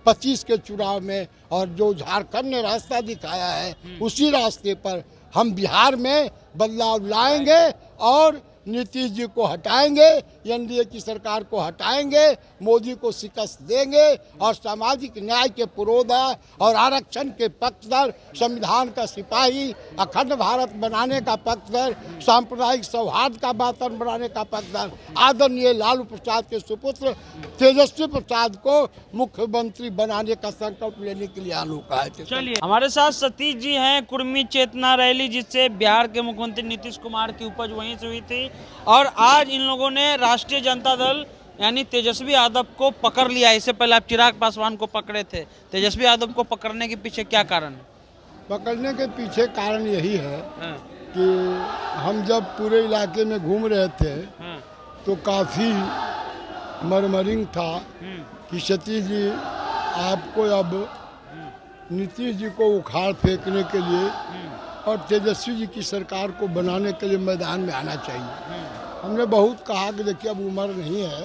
25 के चुनाव में और जो झारखंड ने रास्ता दिखाया है उसी रास्ते पर हम बिहार में बदलाव लाएंगे और नीतीश जी को हटाएंगे, एनडीए की सरकार को हटाएंगे, मोदी को शिकस्त देंगे और सामाजिक न्याय के पुरोधा और आरक्षण के पक्षधर, संविधान का सिपाही, अखंड भारत बनाने का पक्षधर, सांप्रदायिक सौहार्द का वातावरण बनाने का पक्षधर आदरणीय लालू प्रसाद के सुपुत्र तेजस्वी प्रसाद को मुख्यमंत्री बनाने का संकल्प लेने के लिए अनोखा है। चलिए, हमारे साथ सतीश जी हैं। कुर्मी चेतना रैली जिससे बिहार के मुख्यमंत्री नीतीश कुमार की उपज वहीं से हुई थी और आज इन लोगों ने राष्ट्रीय जनता दल यानी तेजस्वी यादव को पकड़ लिया। इससे पहले आप चिराग पासवान को पकड़े थे। तेजस्वी यादव को पकड़ने के पीछे क्या कारण है? पकड़ने के पीछे कारण यही है कि हम जब पूरे इलाके में घूम रहे थे तो काफ़ी मरमरिंग था कि सतीश जी आपको अब नीतीश जी को उखाड़ फेंकने के लिए और तेजस्वी जी की सरकार को बनाने के लिए मैदान में आना चाहिए। हमने बहुत कहा कि देखिए अब उम्र नहीं है,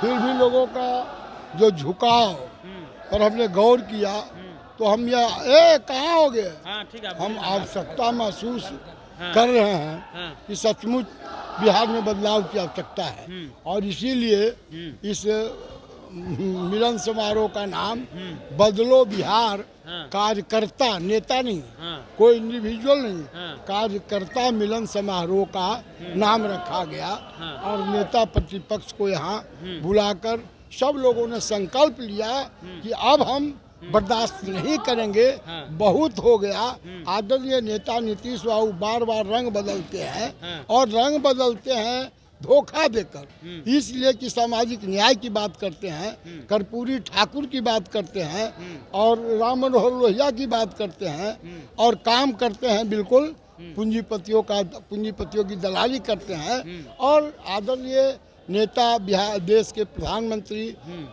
फिर भी लोगों का जो झुकाव पर हमने गौर किया तो हम यह कहाँ हो गए, हम आवश्यकता महसूस कर रहे हैं कि सचमुच बिहार में बदलाव की आवश्यकता है और इसीलिए इस मिलन समारोह का नाम बदलो बिहार, कार्यकर्ता, नेता नहीं, कोई इंडिविजुअल नहीं, कार्यकर्ता मिलन समारोह का नाम रखा गया और नेता प्रतिपक्ष को यहाँ बुलाकर सब लोगों ने संकल्प लिया कि अब हम बर्दाश्त नहीं करेंगे, बहुत हो गया। आदरणीय नेता नीतीश बाबू बार बार रंग बदलते हैं और रंग बदलते हैं धोखा देकर, इसलिए कि सामाजिक न्याय की बात करते हैं, कर्पूरी ठाकुर की बात करते हैं और राम मनोहर लोहिया की बात करते हैं और काम करते हैं बिल्कुल पूंजीपतियों की दलाली करते हैं और आदरणीय नेता बिहार देश के प्रधानमंत्री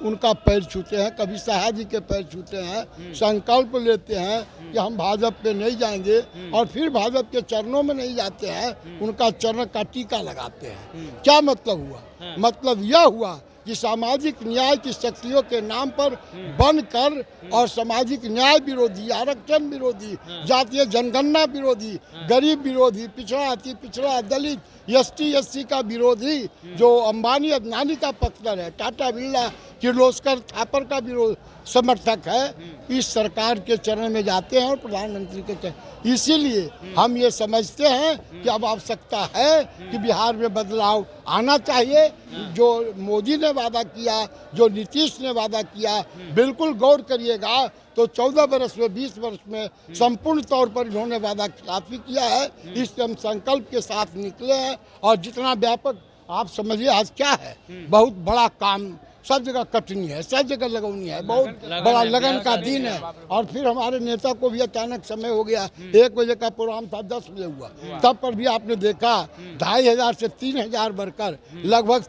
उनका पैर छूते हैं, कभी शाह जी के पैर छूते हैं, संकल्प लेते हैं कि हम भाजपा पे नहीं जाएंगे और फिर भाजपा के चरणों में नहीं जाते हैं, उनका चरण का टीका लगाते हैं। क्या मतलब हुआ? मतलब यह हुआ कि सामाजिक न्याय की शक्तियों के नाम पर बनकर और सामाजिक न्याय विरोधी, आरक्षण विरोधी, जातीय जनगणना विरोधी, गरीब विरोधी, पिछड़ा अति पिछड़ा, दलित, एसटी एससी का विरोधी, जो अंबानी अदनानी का पक्षधर है, टाटा बिरला किर्लोस्कर थापर का विरोध समर्थक है, इस सरकार के चरण में जाते हैं और प्रधानमंत्री के चरण। इसीलिए हम ये समझते हैं कि अब आवश्यकता है कि बिहार में बदलाव आना चाहिए। जो मोदी ने वादा किया, जो नीतीश ने वादा किया, बिल्कुल गौर करिएगा तो 14 वर्ष में 20 वर्ष में संपूर्ण तौर पर इन्होंने वादा खिलाफी किया है। इससे हम संकल्प के साथ निकले हैं और जितना व्यापक आप समझिए आज क्या है, बहुत बड़ा काम, सब जगह कटनी है, सब जगह लगौनी है, बहुत बड़ा लगन का दिन है। और फिर हमारे नेता को भी अचानक समय हो गया, 1 बजे का प्रोग्राम था 10 बजे हुआ, तब पर भी आपने देखा 2500 से 3000 वर्कर, लगभग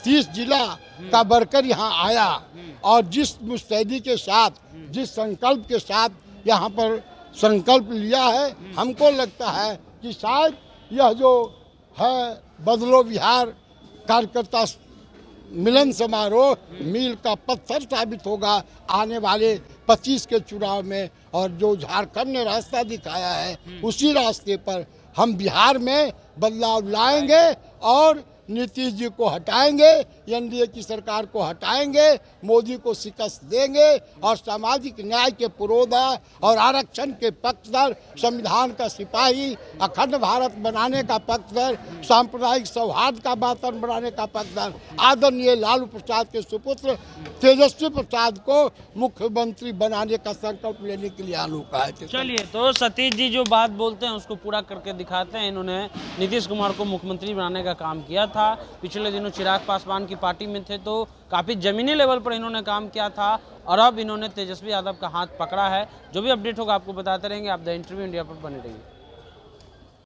30 जिला का वर्कर यहाँ आया और जिस मुस्तैदी के साथ, जिस संकल्प के साथ यहाँ पर संकल्प लिया है, हमको लगता है कि शायद यह जो है बदलो बिहार कार्यकर्ता मिलन समारोह मील का पत्थर साबित होगा आने वाले 25 के चुनाव में और जो झारखंड ने रास्ता दिखाया है उसी रास्ते पर हम बिहार में बदलाव लाएंगे और नीतीश जी को हटाएंगे, एनडीए की सरकार को हटाएंगे, मोदी को शिकस्त देंगे और सामाजिक न्याय के पुरोधा और आरक्षण के पक्षधर, संविधान का सिपाही, अखंड भारत बनाने का पक्षधर, सांप्रदायिक सौहार्द का वातावरण बनाने का पक्षधर आदरणीय लालू प्रसाद के सुपुत्र तेजस्वी प्रसाद को मुख्यमंत्री बनाने का संकल्प लेने के लिए अनोखा है। चलिए, तो सतीश जी जो बात बोलते हैं उसको पूरा करके दिखाते हैं। इन्होंने नीतीश कुमार को मुख्यमंत्री बनाने का काम किया था, पिछले दिनों चिराग पासवान की पार्टी में थे तो काफ़ी ज़मीनी लेवल पर इन्होंने काम किया था और अब इन्होंने तेजस्वी यादव का हाथ पकड़ा है। जो भी अपडेट होगा आपको बताते रहेंगे। आप द इंटरव्यू इंडिया पर बने रहिए।